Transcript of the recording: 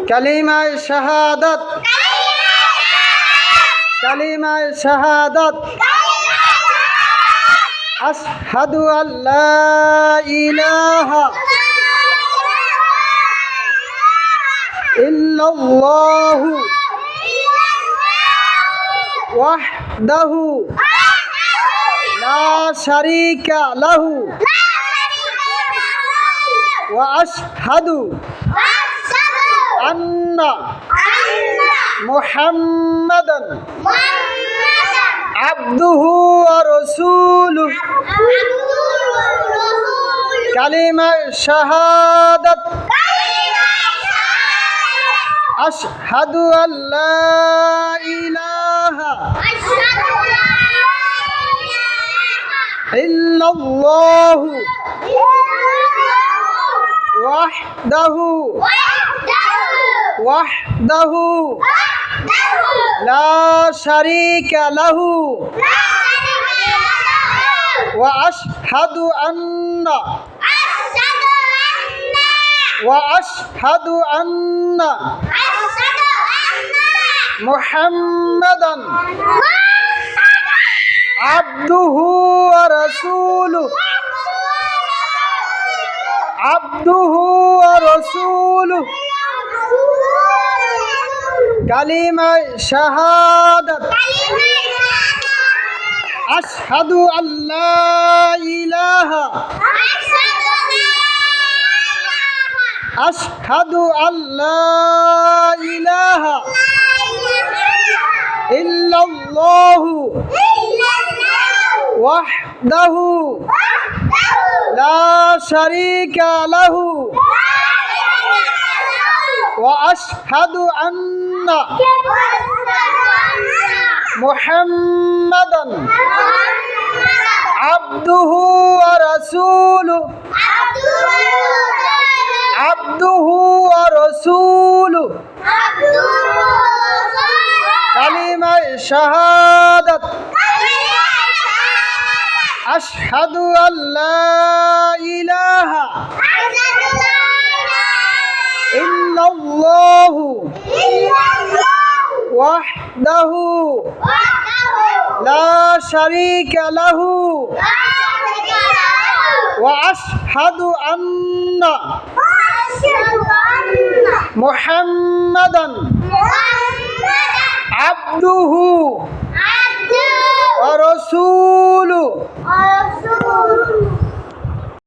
কালিমায়ে শাহাদাত কালিমায়ে শাহাদাত আশহাদু আল্লা ইলাহা ইল্লাল্লাহু ওয়াহদাহু লা শারীকা লাহু ওয়া আশহাদু আন্না মুহাম্মাদান আবদুহু ওয়া রাসূলুহু কালিমায়ে শাহাদাত আশহাদু আল্লা ইলাহা ইল্লাল্লাহু ওয়াহদাহু লা শারীকা লাহু ওয়া আশহাদু আন্না মুহাম্মাদান আবদুহু ওয়া রাসূলুহু কালিমায়ে শাহাদাত আশহাদু আল্লা ইলাহা ইল্লাল্লাহু ওয়াহদাহু লা শারীকা লাহু ওয়া আশহাদু আন্না মুহাম্মাদান আবদুহু ওয়া রাসূলুহু কালিমায়ে শাহাদাত আশহাদু আল্লা ইলাহা ইল্লাল্লাহু ওয়াহদাহু লা শারীকা লাহু ওয়া আশহাদু আন্না মুহাম্মাদান আবদুহু ওয়া রাসূলুহু